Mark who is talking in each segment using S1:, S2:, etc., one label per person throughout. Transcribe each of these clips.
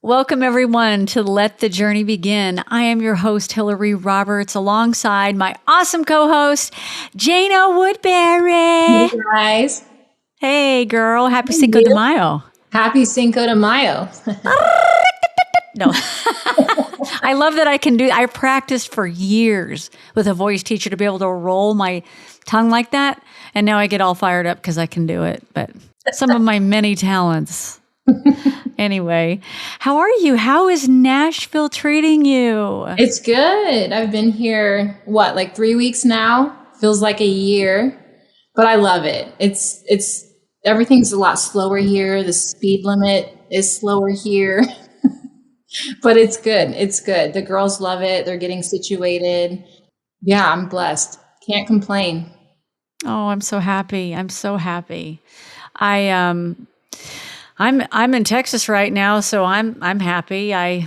S1: Welcome, everyone, to Let the Journey Begin. I am your host, Hilary Roberts, alongside my awesome co-host, Jaana Woodbury.
S2: Hey, guys.
S1: Hey, girl. Happy
S2: Hey,
S1: Cinco de
S2: you.
S1: Mayo.
S2: Happy Cinco de Mayo.
S1: No. I love that I practiced for years with a voice teacher to be able to roll my tongue like that. And now I get all fired up because I can do it. But some of my many talents. Anyway, how are you? How is Nashville treating you?
S2: It's good. I've been here, like 3 weeks now? Feels like a year, but I love it. It's everything's a lot slower here. The speed limit is slower here, but it's good. It's good. The girls love it. They're getting situated. Yeah, I'm blessed. Can't complain.
S1: Oh, I'm so happy. I'm so happy. I'm in Texas right now, so I'm happy. I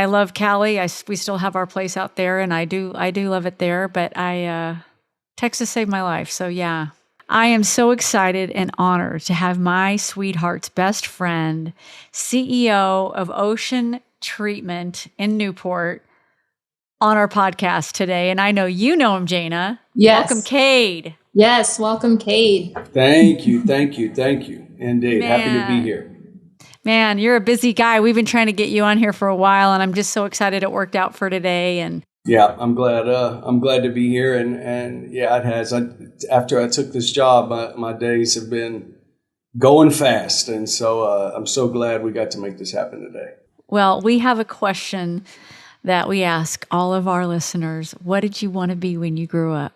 S1: love Cali. We still have our place out there, and I do love it there. But Texas saved my life, so yeah. I am so excited and honored to have my sweetheart's best friend, CEO of Ocean Treatment in Newport, on our podcast today. And I know you know him, Jaana.
S2: Yes.
S1: Welcome, Cade.
S2: Yes, welcome, Cade.
S3: Thank you. Indeed. Happy to be here.
S1: Man, you're a busy guy. We've been trying to get you on here for a while, and I'm just so excited it worked out for today. And
S3: yeah, I'm glad to be here. And yeah, it has. After I took this job, my days have been going fast. And so I'm so glad we got to make this happen today.
S1: Well, we have a question that we ask all of our listeners. What did you want to be when you grew up?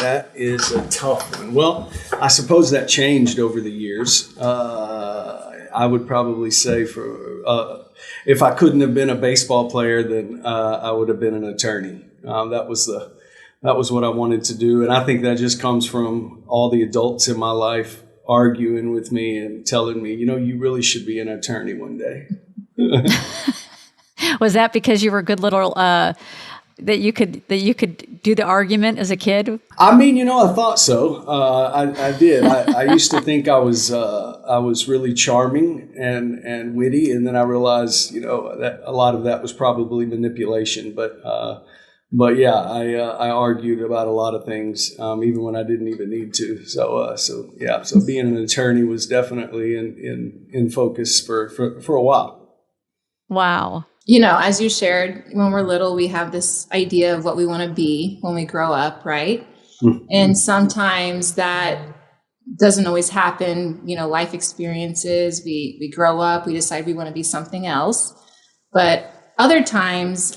S3: That is a tough one. Well, I suppose that changed over the years. I would probably say if I couldn't have been a baseball player, then I would have been an attorney. That was what I wanted to do, and I think that just comes from all the adults in my life arguing with me and telling me, you really should be an attorney one day.
S1: Was that because you were a good little? That you could do the argument as a kid?
S3: I mean, I thought so. I did. I used to think I was really charming and witty, and then I realized, that a lot of that was probably manipulation. But yeah, I argued about a lot of things, even when I didn't even need to. So being an attorney was definitely in focus for a while.
S1: Wow.
S2: As you shared, when we're little, we have this idea of what we want to be when we grow up, right? Mm-hmm. And sometimes that doesn't always happen. Life experiences, we grow up, we decide we want to be something else. But other times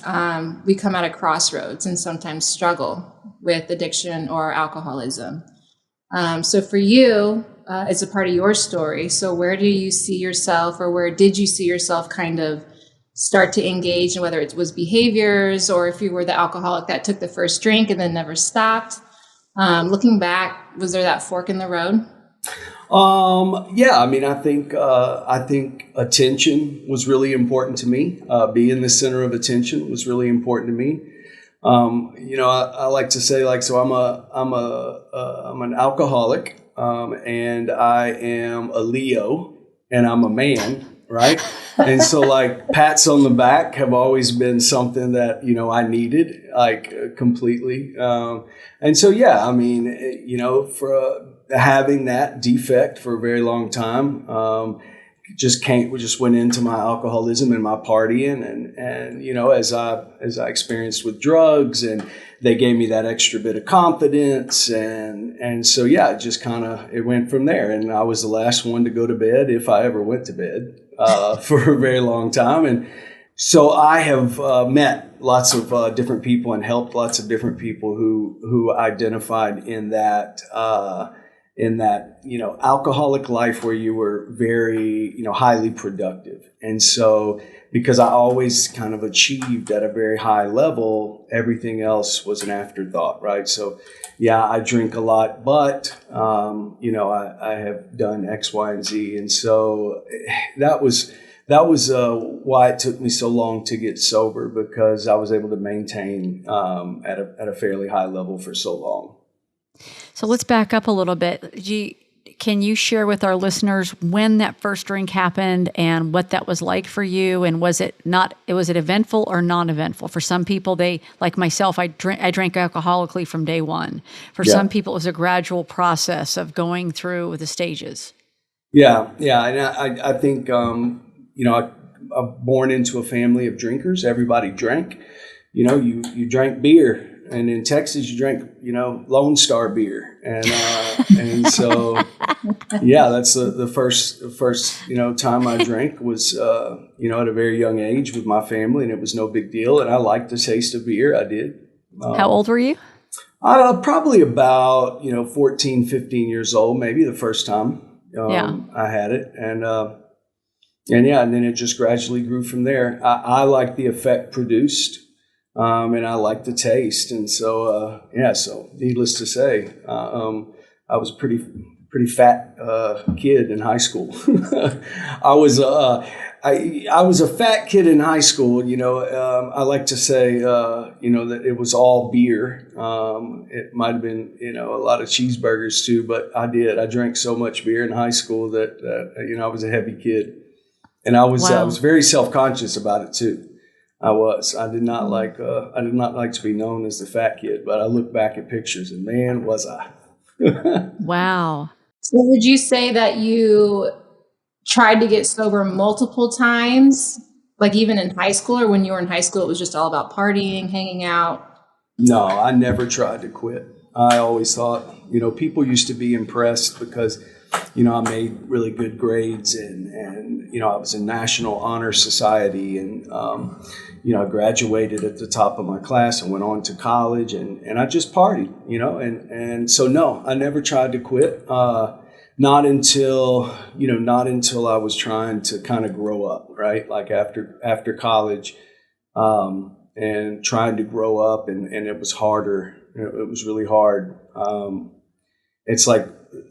S2: we come at a crossroads and sometimes struggle with addiction or alcoholism. So for you, it's a part of your story. So where do you see yourself, or where did you see yourself kind of start to engage, and whether it was behaviors or if you were the alcoholic that took the first drink and then never stopped? Looking back, was there that fork in the road?
S3: Yeah, I mean, I think attention was really important to me. Being the center of attention was really important to me. I like to say, so I'm an alcoholic, and I am a Leo, and I'm a man. Right. And so pats on the back have always been something that, I needed completely. And so, yeah, I mean, for having that defect for a very long time, we just went into my alcoholism and my partying and as I experienced with drugs, and they gave me that extra bit of confidence. And so, yeah, it just it went from there. And I was the last one to go to bed, if I ever went to bed, for a very long time. And so I have met lots of different people and helped lots of different people who identified in that alcoholic life where you were very, highly productive. And so because I always kind of achieved at a very high level, everything else was an afterthought, right? So yeah, I drink a lot, but, I have done X, Y, and Z. And so that was why it took me so long to get sober, because I was able to maintain at a fairly high level for so long.
S1: So let's back up a little bit. can you share with our listeners when that first drink happened and what that was like for you? And was it eventful or non-eventful? For some people, like myself, I drank alcoholically from day one. For some people, it was a gradual process of going through the stages.
S3: Yeah. And I think, I'm born into a family of drinkers. Everybody drank. You drank beer. And in Texas, you drank, Lone Star beer, and so, that's the first time I drank was, at a very young age with my family, and it was no big deal. And I liked the taste of beer. I did.
S1: How old were you?
S3: Probably about 14, 15 years old, maybe the first time I had it, and then it just gradually grew from there. I like the effect produced. And I like the taste. And so, so needless to say, I was a pretty fat kid in high school. I was a fat kid in high school. I like to say, that it was all beer. It might have been, a lot of cheeseburgers too, but I drank so much beer in high school that I was a heavy kid. And I was very self-conscious about it too. I did not like to be known as the fat kid, but I look back at pictures and man, was I.
S1: Wow.
S2: So would you say that you tried to get sober multiple times, like even in high school, or when you were in high school, it was just all about partying, hanging out?
S3: No, I never tried to quit. I always thought, people used to be impressed because, I made really good grades and I was in National Honor Society and, I graduated at the top of my class and went on to college and I just partied, and so no, I never tried to quit. Not until I was trying to kind of grow up, right? Like after college, and trying to grow up and it was harder. It was really hard. It's like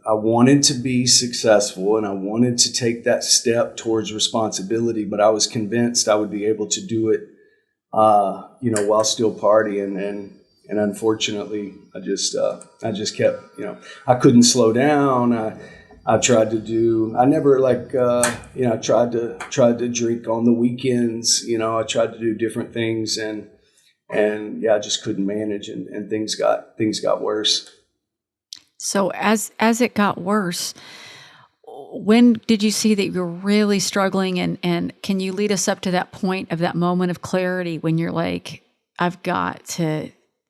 S3: I wanted to be successful and I wanted to take that step towards responsibility, but I was convinced I would be able to do it, while still partying. And unfortunately, I just kept, I couldn't slow down. I tried to I tried to drink on the weekends. I tried to do different things and I just couldn't manage and things got worse.
S1: So as it got worse, when did you see that you were really struggling? And can you lead us up to that point of that moment of clarity when you're like,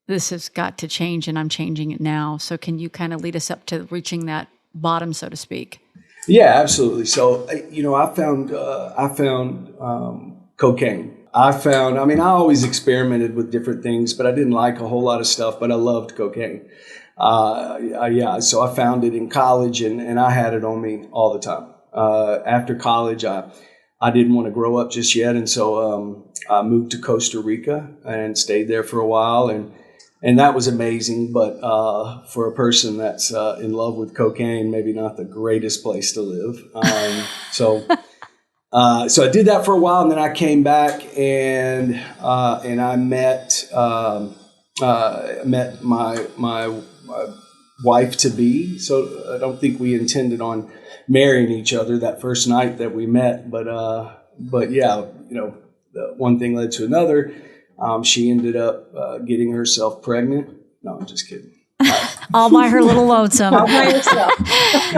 S1: this has got to change and I'm changing it now. So can you kind of lead us up to reaching that bottom, so to speak?
S3: Yeah, absolutely. So, I found cocaine. I always experimented with different things, but I didn't like a whole lot of stuff, but I loved cocaine. So I found it in college and I had it on me all the time. After college, I didn't want to grow up just yet. And so, I moved to Costa Rica and stayed there for a while and that was amazing. But, for a person that's, in love with cocaine, maybe not the greatest place to live. So I did that for a while and then I came back and I met my wife to be. So I don't think we intended on marrying each other that first night that we met, but yeah, one thing led to another. She ended up getting herself pregnant. No, I'm just kidding.
S1: All by her little lonesome.
S2: All by yourself.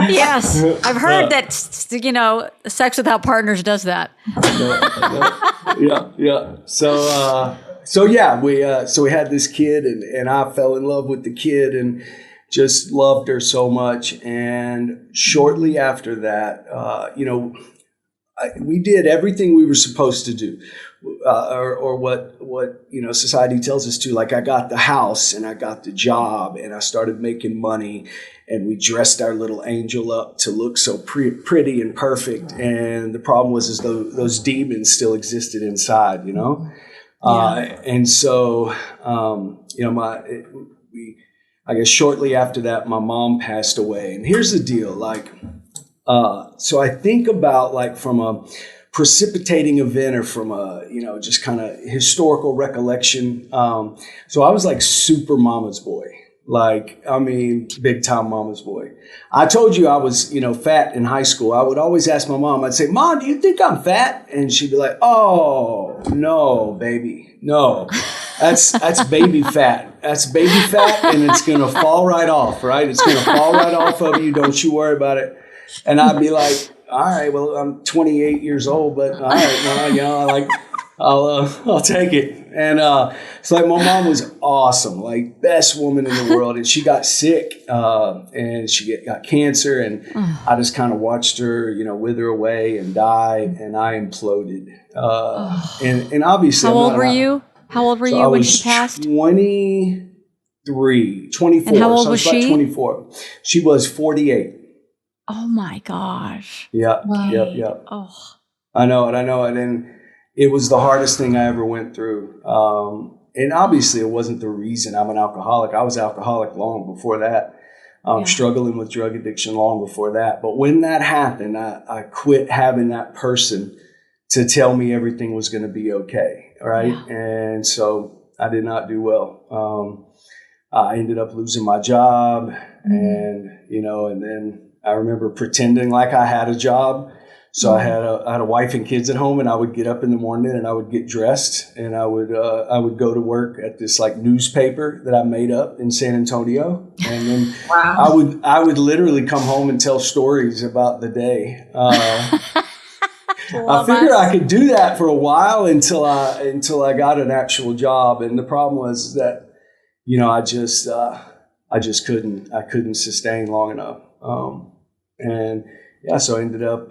S1: Yes, I've heard that. Sex without partners does that.
S3: Yeah. So we had this kid and I fell in love with the kid and just loved her so much. And shortly after that, we did everything we were supposed to do, or what society tells us to. Like I got the house and I got the job and I started making money and we dressed our little angel up to look so pretty and perfect. And the problem was those demons still existed inside, and so I guess shortly after that, my mom passed away. And here's the deal, so I think about from a precipitating event or from a, just kind of historical recollection. So I was like super mama's boy. Like, I mean, big time mama's boy. I told you I was, fat in high school. I would always ask my mom, I'd say, Mom, do you think I'm fat? And she'd be like, oh, no, baby. No, that's baby fat. That's baby fat, and it's going to fall right off, right? It's going to fall right off of you. Don't you worry about it. And I'd be like, all right, well, I'm 28 years old, but all right, I'll take it. And it's like my mom was awesome, like best woman in the world. And she got sick and she got cancer. And I just kind of watched her, wither away and die. And I imploded. And obviously,
S1: how old were you? How old were you when she passed?
S3: 24.
S1: And how old was
S3: she?
S1: About
S3: 24. She was 48.
S1: Oh my gosh.
S3: Yep.
S1: Oh.
S3: I know it. And it was the hardest thing I ever went through. And obviously it wasn't the reason I'm an alcoholic. I was alcoholic long before that. Struggling with drug addiction long before that. But when that happened, I quit having that person to tell me everything was going to be okay. Right. Yeah. And so I did not do well. I ended up losing my job and then I remember pretending like I had a job. So I had a wife and kids at home, and I would get up in the morning and I would get dressed and I would go to work at this like newspaper that I made up in San Antonio. And then wow. I would literally come home and tell stories about the day. I figured I could do that for a while until I got an actual job. And the problem was that, I just couldn't sustain long enough. So I ended up,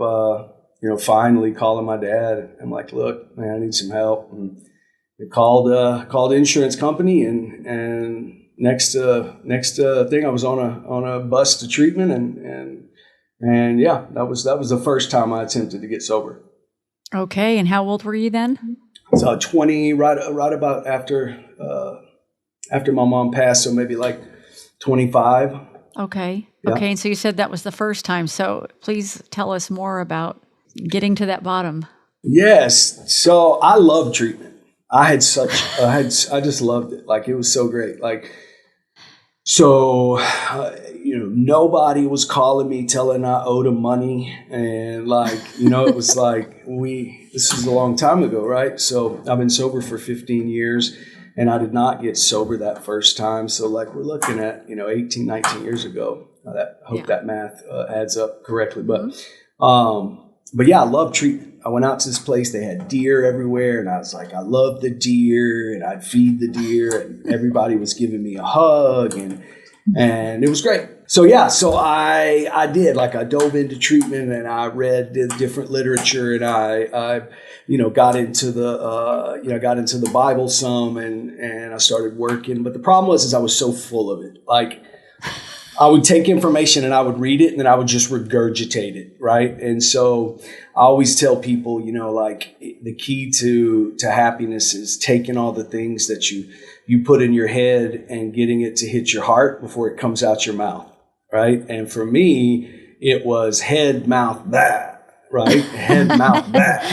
S3: finally calling my dad. I'm like, look, man, I need some help. And I called the insurance company and next thing I was on a bus to treatment and that was the first time I attempted to get sober.
S1: Okay. And how old were you then?
S3: So 20, right about after my mom passed. So maybe like 25.
S1: Okay.
S3: Yeah.
S1: Okay. And so you said that was the first time. So please tell us more about getting to that bottom.
S3: Yes. So I love treatment. I just loved it. Like it was so great. Like, so, nobody was calling me telling I owed them money. And like, it was like this was a long time ago. Right. So I've been sober for 15 years. And I did not get sober that first time. So like we're looking at, 18, 19 years ago. I hope that math adds up correctly. But yeah, I love treatment. I went out to this place. They had deer everywhere. And I was like, I love the deer. And I'd feed the deer. And everybody was giving me a hug. And it was great. So I did. Like I dove into treatment and I read the different literature and I got into the Bible some and I started working. But the problem was I was so full of it. Like I would take information and I would read it and then I would just regurgitate it. Right. And so I always tell people, like the key to happiness is taking all the things that you put in your head and getting it to hit your heart before it comes out your mouth. Right. And for me, it was head, mouth, that. Right. Head, mouth, that.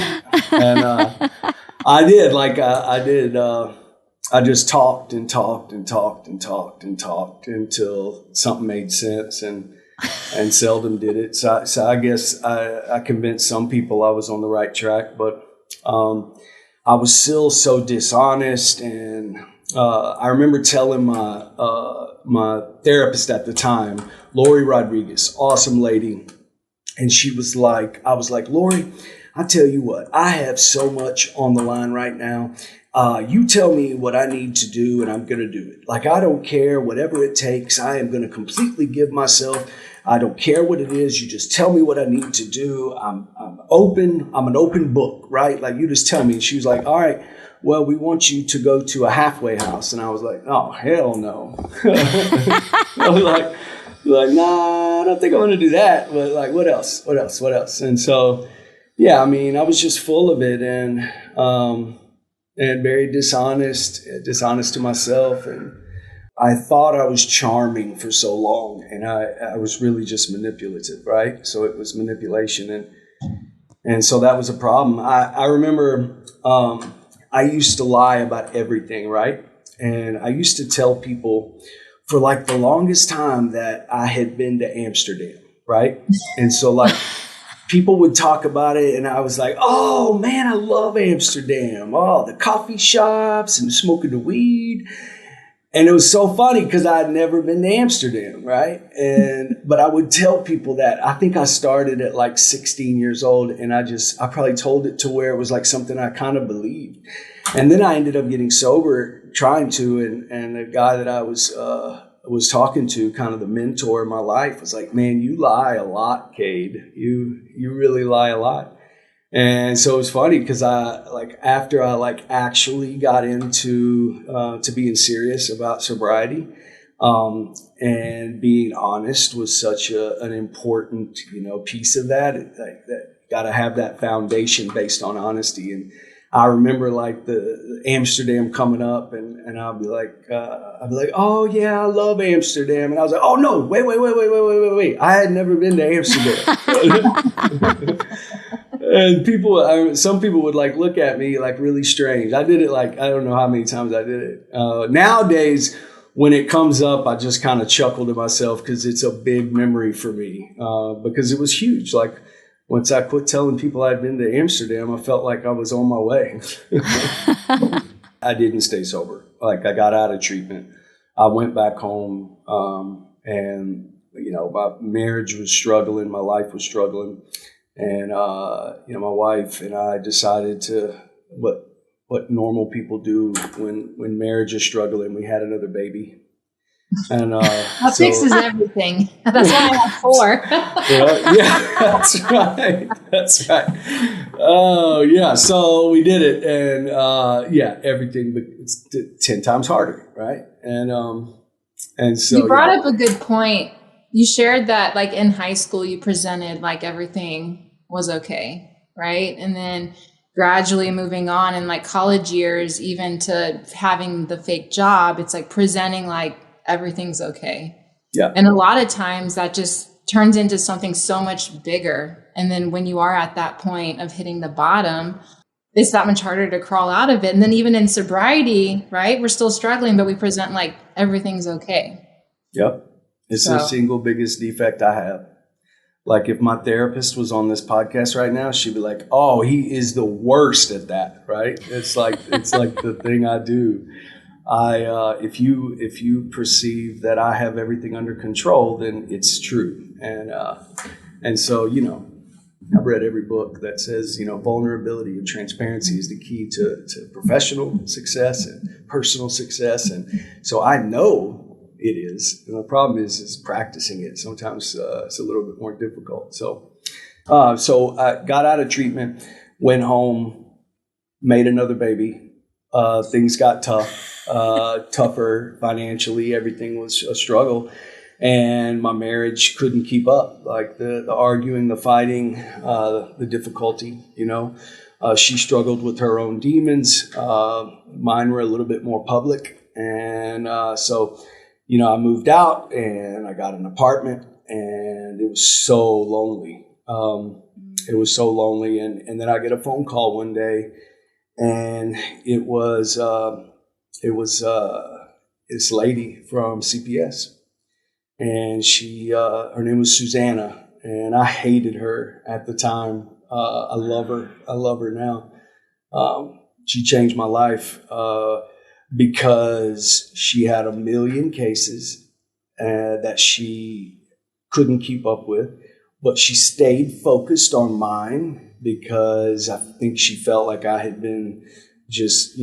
S3: And I did. I just talked and talked and talked and talked and talked until something made sense and seldom did it. So I guess I convinced some people I was on the right track, but I was still so dishonest. And I remember telling my therapist at the time, Lori Rodriguez, awesome lady. And she was like, I was like, Lori, I tell you what, I have so much on the line right now. You tell me what I need to do and I'm going to do it. Like, I don't care, whatever it takes. I am going to completely give myself. I don't care what it is. You just tell me what I need to do. I'm open. I'm an open book, right? Like, you just tell me. And she was like, all right, well, we want you to go to a halfway house. And I was like, oh, hell no. I was like, nah, I don't think I'm going to do that. But like, what else? And so, yeah, I mean, I was just full of it and very dishonest to myself. And I thought I was charming for so long, and I was really just manipulative, right? So it was manipulation, and so that was a problem. I remember I used to lie about everything, right? And I used to tell people for like the longest time that I had been to Amsterdam, right? And so like people would talk about it and I was like, oh man, I love Amsterdam. Oh, the coffee shops and smoking the weed. And it was so funny because I had never been to Amsterdam, right? But I would tell people that. I think I started at like 16 years old, and I probably told it to where it was like something I kind of believed. And then I ended up getting sober, trying to, and the guy that I was talking to, kind of the mentor in my life, was like, "Man, you lie a lot, Cade. You really lie a lot." And so it was funny because after I actually got into to being serious about sobriety, and being honest was such an important piece of that. That got to have that foundation based on honesty. And I remember like the Amsterdam coming up, and I'll be like, oh yeah, I love Amsterdam, and I was like, oh no, wait, I had never been to Amsterdam. And some people would like look at me like really strange. I did it like, I don't know how many times I did it. Nowadays, when it comes up, I just kind of chuckle to myself because it's a big memory for me, because it was huge. Like once I quit telling people I'd been to Amsterdam, I felt like I was on my way. I didn't stay sober. Like I got out of treatment. I went back home, and my marriage was struggling. My life was struggling. And, my wife and I decided to what normal people do when marriage is struggling. We had another baby. And
S2: that fixes everything. That's why I have 4.
S3: Yeah, that's right. Oh, yeah. So we did it. And, everything, but it's 10 times harder, right? And so
S2: you brought up a good point. You shared that like in high school, you presented like everything was okay, right? And then gradually moving on in like college years, even to having the fake job, it's like presenting like everything's okay.
S3: Yeah.
S2: And a lot of times that just turns into something so much bigger. And then when you are at that point of hitting the bottom, it's that much harder to crawl out of it. And then even in sobriety, right? We're still struggling, but we present like everything's okay.
S3: Yep. It's the single biggest defect I have. Like if my therapist was on this podcast right now, she'd be like, "Oh, he is the worst at that." Right? It's like the thing I do. If you perceive that I have everything under control, then it's true. And so I've read every book that says vulnerability and transparency is the key to professional success and personal success. And so I know it is. And the problem is practicing it. Sometimes it's a little bit more difficult. So I got out of treatment, went home, made another baby. Things got tougher financially. Everything was a struggle. And my marriage couldn't keep up. Like the arguing, the fighting, the difficulty, she struggled with her own demons. Mine were a little bit more public. And so I moved out and I got an apartment, and it was so lonely. It was so lonely. And then I get a phone call one day, and it was this lady from CPS, and her name was Susanna, and I hated her at the time. I love her now. She changed my life. Because she had a million cases that she couldn't keep up with, but she stayed focused on mine because I think she felt like I had been just,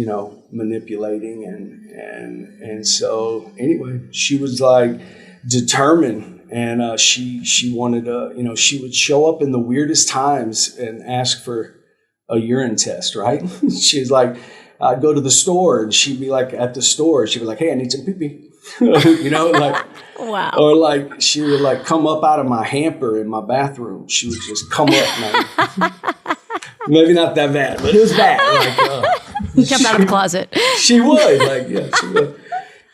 S3: manipulating. And so anyway, she was like determined, and she wanted to, she would show up in the weirdest times and ask for a urine test, right? She's like, I'd go to the store and she'd be like at the store. She'd be like, "Hey, I need some pee-pee." Like,
S1: wow.
S3: Or like she would like come up out of my hamper in my bathroom. She would just come up. Maybe not that bad, but it was bad.
S1: Like, come out of the closet.
S3: She would. She would.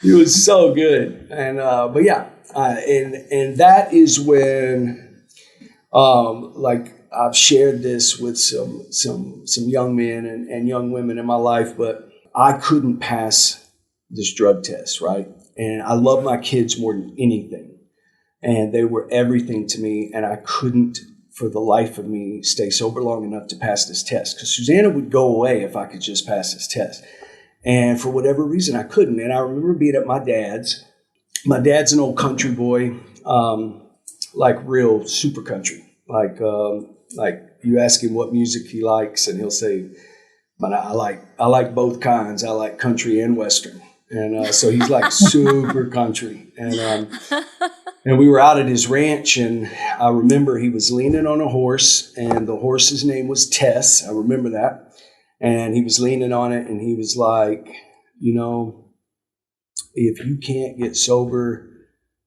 S3: It was so good. And, and that is when, I've shared this with some young men and young women in my life, but I couldn't pass this drug test, right? And I love my kids more than anything. And they were everything to me. And I couldn't, for the life of me, stay sober long enough to pass this test. Because Susanna would go away if I could just pass this test. And for whatever reason, I couldn't. And I remember being at my dad's. My dad's an old country boy, like real super country. Like you ask him what music he likes, and he'll say, "But I like both kinds. I like country and western." And so he's like super country. And we were out at his ranch, and I remember he was leaning on a horse, and the horse's name was Tess. I remember that. And he was leaning on it, and he was like, if you can't get sober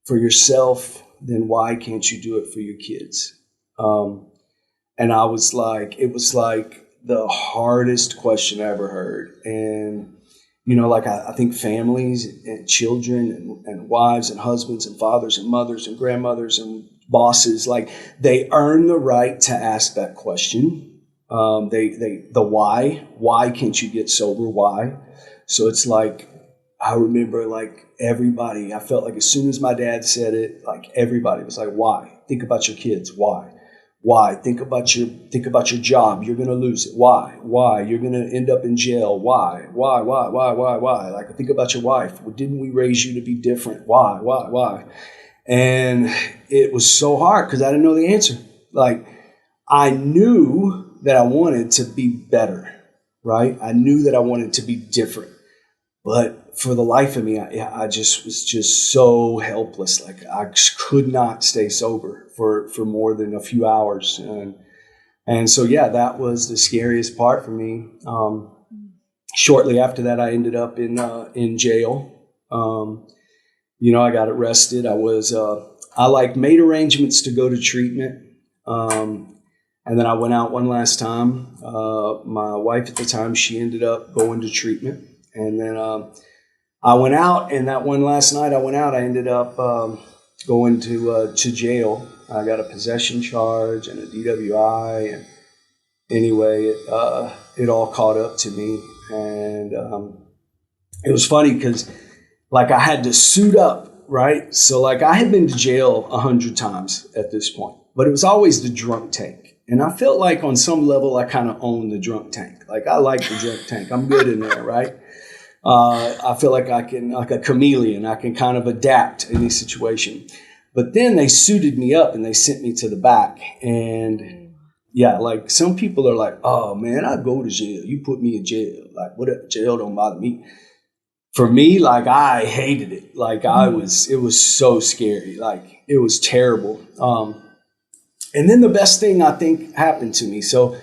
S3: for yourself, then why can't you do it for your kids? And I was like, it was like the hardest question I ever heard. And, I think families and children and wives and husbands and fathers and mothers and grandmothers and bosses, like they earn the right to ask that question. The why can't you get sober? Why? So it's like, I remember like everybody, I felt like as soon as my dad said it, like everybody was like, why? Think about your kids. Why? Why? Think about your job. You're going to lose it. Why? Why? You're going to end up in jail. Why? Why? Like, think about your wife. Well, didn't we raise you to be different? Why? And it was so hard because I didn't know the answer. Like, I knew that I wanted to be better, right? I knew that I wanted to be different. But for the life of me, I just was just so helpless. Like I just could not stay sober for more than a few hours. And so, yeah, that was the scariest part for me. Shortly after that, I ended up in jail. I got arrested. I made arrangements to go to treatment. And then I went out one last time. My wife at the time, she ended up going to treatment. And then I went out, and that one last night I ended up going to jail. I got a possession charge and a DWI. And anyway, it all caught up to me. And it was funny because, like, I had to suit up, right? So, like, I had been to jail 100 times at this point, but it was always the drunk tank. And I felt like on some level I kind of owned the drunk tank. Like, I like the drunk tank. I'm good in there, right? I feel like I can, like a chameleon, I can kind of adapt in any situation. But then they suited me up and they sent me to the back. And yeah, like some people are like, oh man, I go to jail. You put me in jail. Like, what? Jail don't bother me. For me, like I hated it. Like it was so scary. Like it was terrible. And then the best thing I think happened to me. So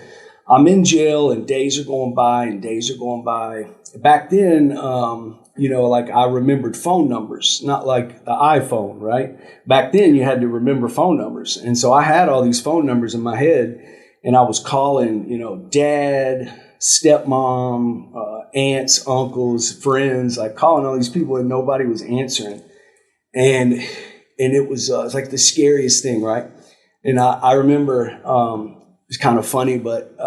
S3: I'm in jail and days are going by. Back then, like I remembered phone numbers, not like the iPhone, right? Back then you had to remember phone numbers. And so I had all these phone numbers in my head and I was calling, dad, stepmom, aunts, uncles, friends, like calling all these people and nobody was answering. And it was it's like the scariest thing, right? And I remember, it's kind of funny, but,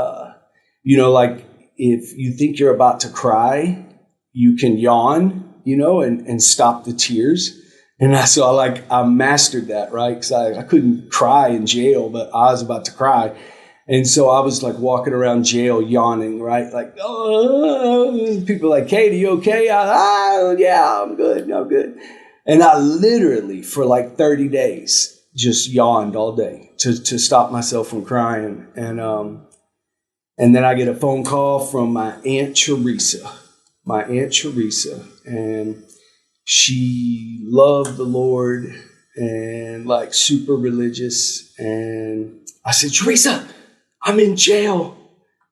S3: like if you think you're about to cry, you can yawn, and stop the tears. And I mastered that, right? Because I couldn't cry in jail, but I was about to cry. And so I was like walking around jail yawning, right? Like, oh, people are like, Cade, are you okay? Yeah, I'm good. And I literally, for like 30 days, just yawned all day to stop myself from crying. And then I get a phone call from my Aunt Teresa, and she loved the Lord and like super religious. And I said, Teresa, I'm in jail.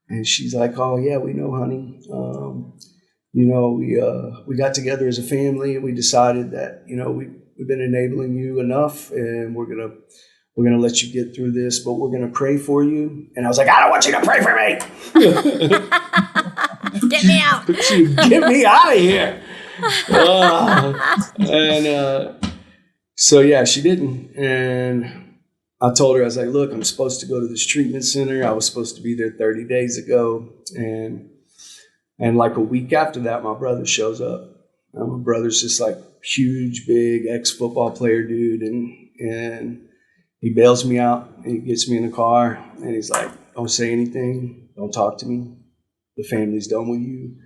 S3: And she's like, oh yeah, we know, honey. We got together as a family and we decided that, we've been enabling you enough and we're gonna let you get through this, but we're gonna pray for you. And I was like, I don't want you to pray for me.
S1: Get me out.
S3: Get me out of here. So yeah, she didn't. And I told her, I was like, look, I'm supposed to go to this treatment center. I was supposed to be there 30 days ago. And like a week after that, my brother shows up. My brother's just like huge, big ex-football player dude, and he bails me out, and he gets me in the car, and he's like, don't say anything, don't talk to me, the family's done with you,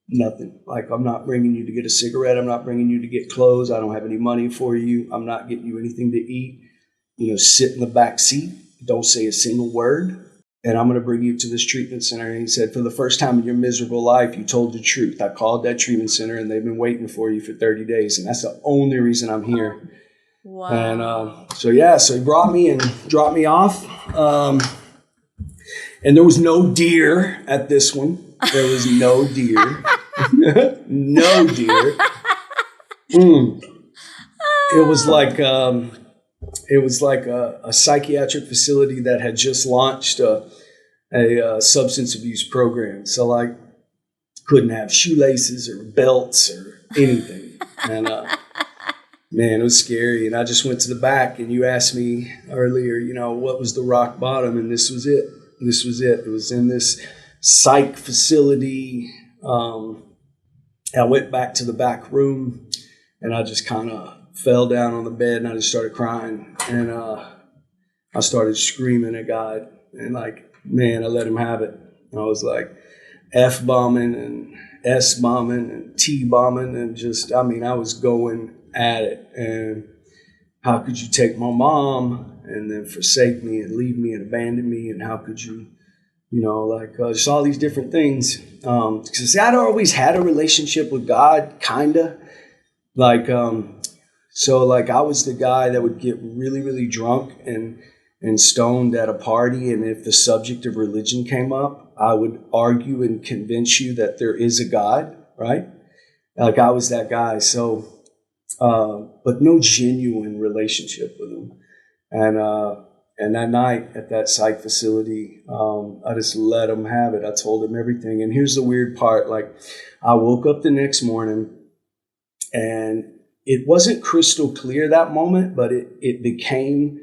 S3: nothing. Like, I'm not bringing you to get a cigarette, I'm not bringing you to get clothes, I don't have any money for you, I'm not getting you anything to eat. Sit in the back seat, don't say a single word, and I'm going to bring you to this treatment center. And he said, for the first time in your miserable life, you told the truth. I called that treatment center, and they've been waiting for you for 30 days. And that's the only reason I'm here.
S1: Wow.
S3: And so he brought me and dropped me off. And there was no deer at this one. There was no deer. No deer. It was like a psychiatric facility that had just launched a substance abuse program. So like, couldn't have shoelaces or belts or anything. And man, it was scary. And I just went to the back, and you asked me earlier, what was the rock bottom? And this was it. This was it. It was in this psych facility. I went back to the back room, and I just kind of fell down on the bed, and I just started crying, and I started screaming at God, and like, man, I let him have it. I was like F-bombing and S-bombing and T-bombing, and I was going at it. And how could you take my mom and then forsake me and leave me and abandon me? And how could you, just all these different things. Because I'd always had a relationship with God, kind of. So I was the guy that would get really, really drunk and stoned at a party. And if the subject of religion came up, I would argue and convince you that there is a God, right? Like, I was that guy. So, but no genuine relationship with him. And that night at that psych facility, I just let him have it. I told him everything. And here's the weird part. Like, I woke up the next morning, and it wasn't crystal clear that moment, but it became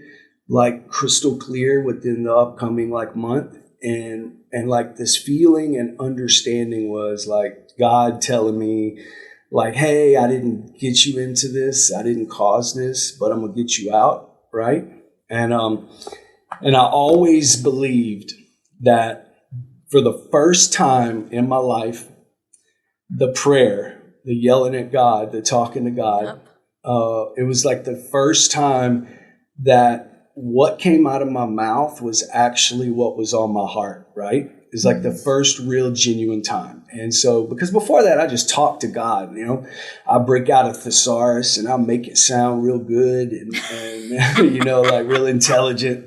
S3: like crystal clear within the upcoming month. And like, this feeling and understanding was like God telling me, like, hey, I didn't get you into this. I didn't cause this, but I'm going to get you out. Right. And I always believed that for the first time in my life, the prayer, the yelling at God, the talking to God, yep. It was like the first time that what came out of my mouth was actually what was on my heart, right? It's like the first real genuine time. And so, because before that, I just talked to God, I break out a thesaurus and I'll make it sound real good and like real intelligent.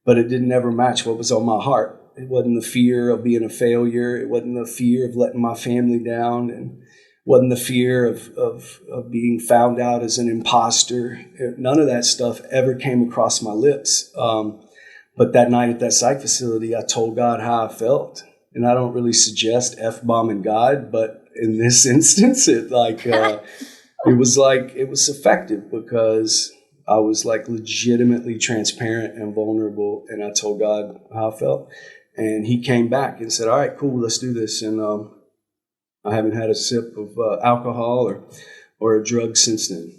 S3: But it didn't ever match what was on my heart. It wasn't the fear of being a failure. It wasn't the fear of letting my family down, and wasn't the fear of being found out as an imposter. None of that stuff ever came across my lips. But that night at that psych facility, I told God how I felt. And I don't really suggest F-bombing God, but in this instance, it was effective because I was legitimately transparent and vulnerable. And I told God how I felt. And he came back and said, all right, cool, let's do this. And I haven't had a sip of alcohol or a drug since then.